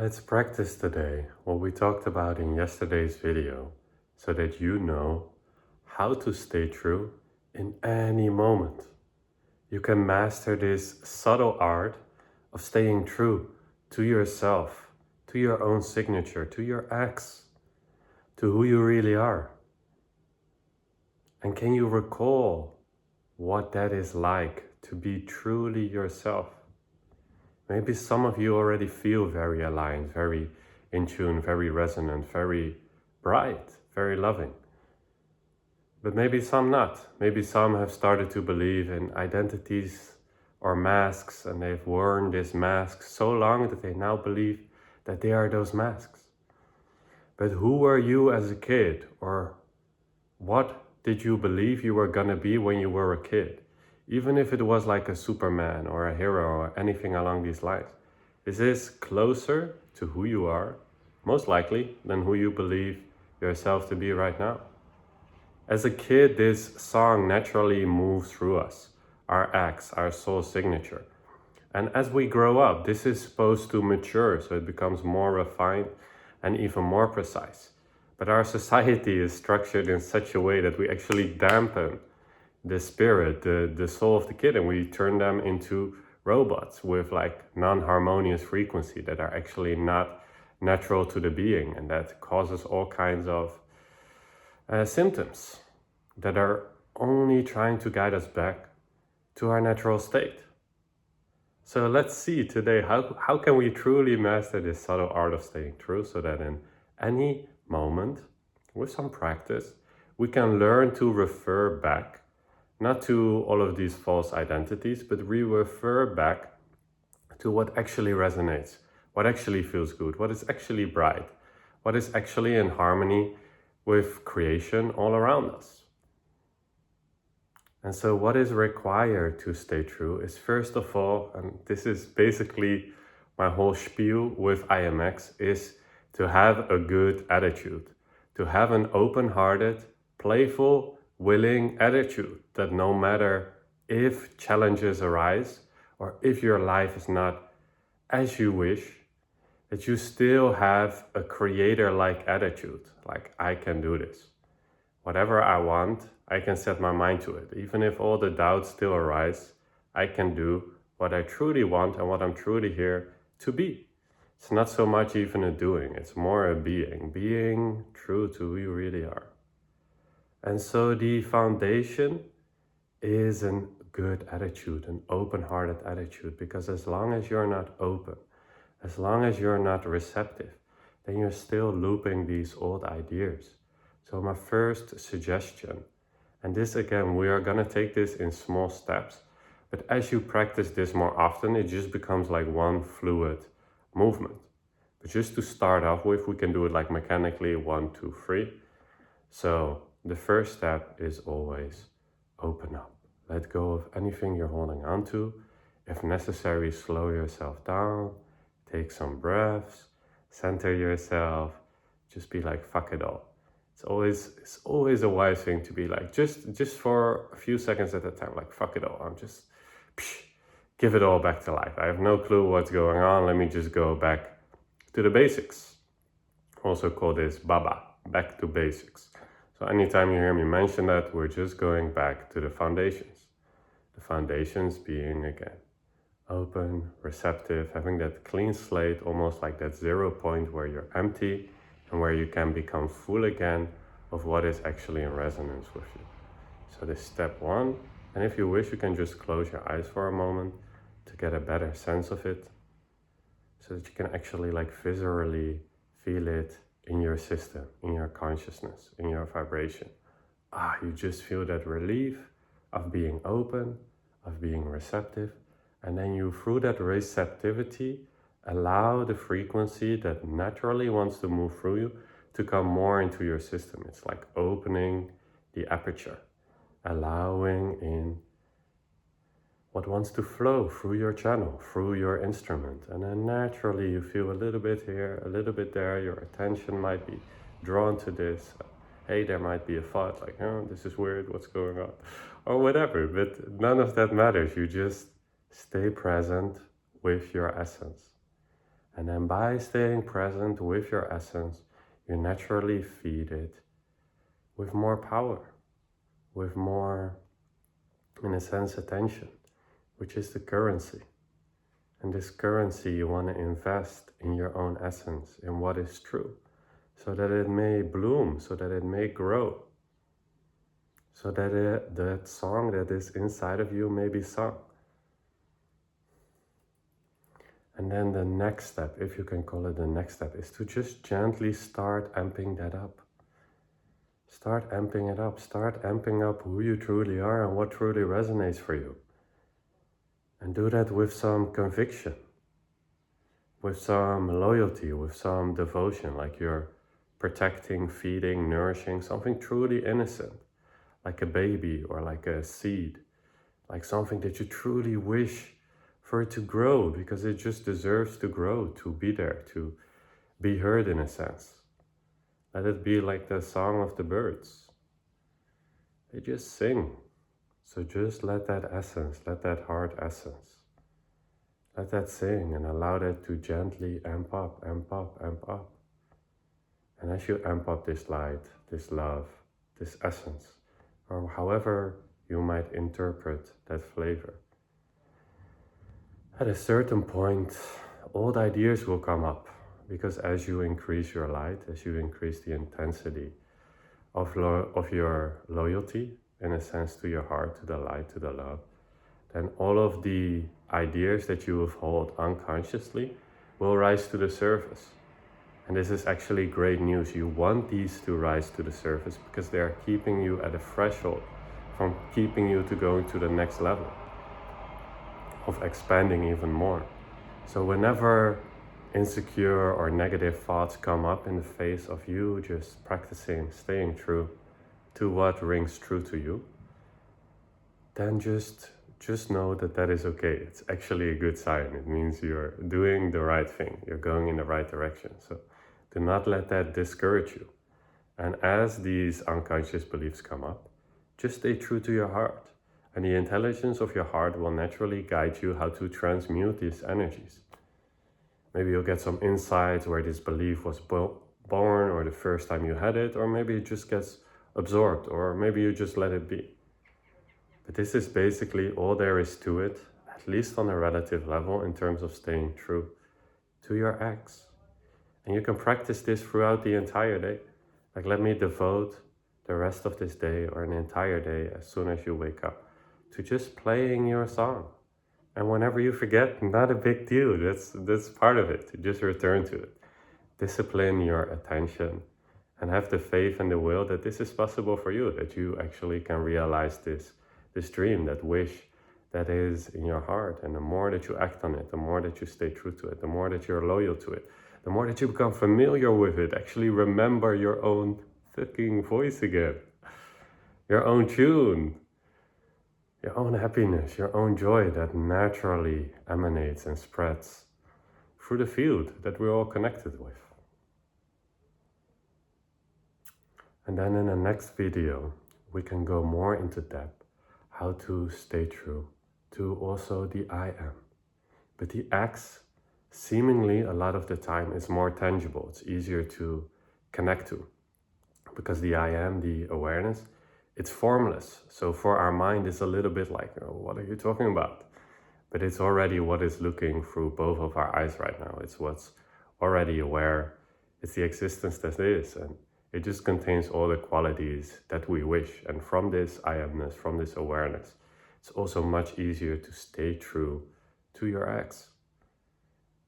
Let's practice today what we talked about in yesterday's video so that you know how to stay true in any moment. You can master this subtle art of staying true to yourself, to your own signature, to your ex, to who you really are. And can you recall what that is like to be truly yourself? Maybe some of you already feel very aligned, very in tune, very resonant, very bright, very loving. But maybe some not. Maybe some have started to believe in identities or masks, and they've worn this mask so long that they now believe that they are those masks. But who were you as a kid? Or what did you believe you were gonna be when you were a kid? Even if it was like a Superman or a hero or anything along these lines. Is this closer to who you are, most likely, than who you believe yourself to be right now? As a kid, this song naturally moves through us, our acts, our soul signature. And as we grow up, this is supposed to mature, so it becomes more refined and even more precise. But our society is structured in such a way that we actually dampen the spirit, the soul of the kid, and we turn them into robots with like non-harmonious frequency that are actually not natural to the being, and that causes all kinds of symptoms that are only trying to guide us back to our natural state. So let's see today, how can we truly master this subtle art of staying true so that in any moment, with some practice, we can learn to refer back, not to all of these false identities, but we refer back to what actually resonates, what actually feels good, what is actually bright, what is actually in harmony with creation all around us. And so what is required to stay true is, first of all, and this is basically my whole spiel with IMX, is to have a good attitude, to have an open-hearted, playful, willing attitude that no matter if challenges arise or if your life is not as you wish, that you still have a creator-like attitude, like I can do this. Whatever I want, I can set my mind to it. Even if all the doubts still arise, I can do what I truly want and what I'm truly here to be. It's not so much even a doing, it's more a being true to who you really are. And so the foundation is a good attitude, an open-hearted attitude, because as long as you're not open, as long as you're not receptive, then you're still looping these old ideas. So my first suggestion, and this again, we are gonna take this in small steps, but as you practice this more often, it just becomes like one fluid movement. But just to start off with, we can do it like mechanically, 1, 2, 3. So the first step is always open up. Let go of anything you're holding on to. If necessary, slow yourself down, take some breaths, center yourself, just be like, fuck it all. It's always a wise thing to be like, just for a few seconds at a time, like, fuck it all. I'm just, give it all back to life. I have no clue what's going on. Let me just go back to the basics. Also call this Baba, back to basics. So anytime you hear me mention that, we're just going back to the foundations. The foundations being, again, open, receptive, having that clean slate, almost like that 0 point where you're empty and where you can become full again of what is actually in resonance with you. So this step 1, and if you wish, you can just close your eyes for a moment to get a better sense of it, so that you can actually like viscerally feel it in your system, in your consciousness, in your vibration. You just feel that relief of being open, of being receptive, and then you, through that receptivity, allow the frequency that naturally wants to move through you to come more into your system. It's like opening the aperture, allowing in what wants to flow through your channel, through your instrument. And then naturally you feel a little bit here, a little bit there, your attention might be drawn to this. Hey, there might be a thought like, oh, this is weird, what's going on? Or whatever, but none of that matters. You just stay present with your essence. And then by staying present with your essence, you naturally feed it with more power, with more, in a sense, attention, which is the currency. And this currency you want to invest in your own essence, in what is true, so that it may bloom, so that it may grow, so that that song that is inside of you may be sung. And then the next step, if you can call it the next step, is to just gently start amping that up. Start amping it up. Start amping up who you truly are and what truly resonates for you. And do that with some conviction, with some loyalty, with some devotion, like you're protecting, feeding, nourishing something truly innocent, like a baby or like a seed, like something that you truly wish for it to grow, because it just deserves to grow, to be there, to be heard in a sense. Let it be like the song of the birds. They just sing. So just let that essence, let that heart essence, let that sing and allow that to gently amp up, amp up, amp up. And as you amp up this light, this love, this essence, or however you might interpret that flavor, at a certain point, old ideas will come up, because as you increase your light, as you increase the intensity of your loyalty, in a sense, to your heart, to the light, to the love, then all of the ideas that you have held unconsciously will rise to the surface. And this is actually great news. You want these to rise to the surface because they are keeping you at a threshold from keeping you to going to the next level, of expanding even more. So whenever insecure or negative thoughts come up in the face of you just practicing staying true to what rings true to you, then just know that that is okay. It's actually a good sign. It means you're doing the right thing. You're going in the right direction. So do not let that discourage you. And as these unconscious beliefs come up, just stay true to your heart. And the intelligence of your heart will naturally guide you how to transmute these energies. Maybe you'll get some insights where this belief was born, or the first time you had it, or maybe it just gets absorbed, or maybe you just let it be. But this is basically all there is to it, at least on a relative level, in terms of staying true to your acts. And you can practice this throughout the entire day. Like, let me devote the rest of this day or an entire day as soon as you wake up to just playing your song. And whenever you forget, not a big deal. That's part of it. Just return to it. Discipline your attention and have the faith and the will that this is possible for you, that you actually can realize this dream, that wish that is in your heart. And the more that you act on it, the more that you stay true to it, the more that you're loyal to it, the more that you become familiar with it, actually remember your own fucking voice again, your own tune, your own happiness, your own joy that naturally emanates and spreads through the field that we're all connected with. And then in the next video, we can go more into depth how to stay true to also the I am. But the X, seemingly a lot of the time, is more tangible. It's easier to connect to, because the I am, the awareness, it's formless. So for our mind, it's a little bit like, oh, what are you talking about? But it's already what is looking through both of our eyes right now. It's what's already aware. It's the existence that is. And it just contains all the qualities that we wish. And from this I amness, from this awareness, it's also much easier to stay true to your acts.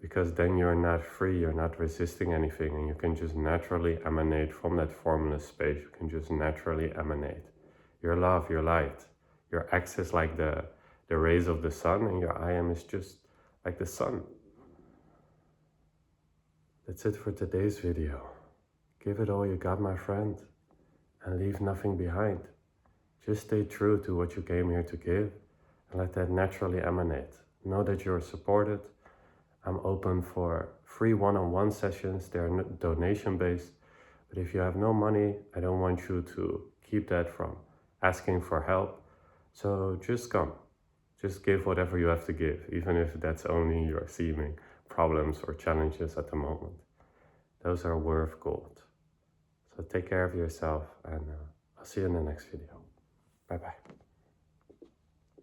Because then you're not free, you're not resisting anything, and you can just naturally emanate from that formless space. You can just naturally emanate your love, your light. Your X is like the rays of the sun, and your I am is just like the sun. That's it for today's video. Give it all you got, my friend, and leave nothing behind. Just stay true to what you came here to give, and let that naturally emanate. Know that you're supported. I'm open for free one-on-one sessions. They're donation-based. But if you have no money, I don't want you to keep that from asking for help. So just come. Just give whatever you have to give, even if that's only your seeming problems or challenges at the moment. Those are worth gold. So take care of yourself, and I'll see you in the next video. Bye bye.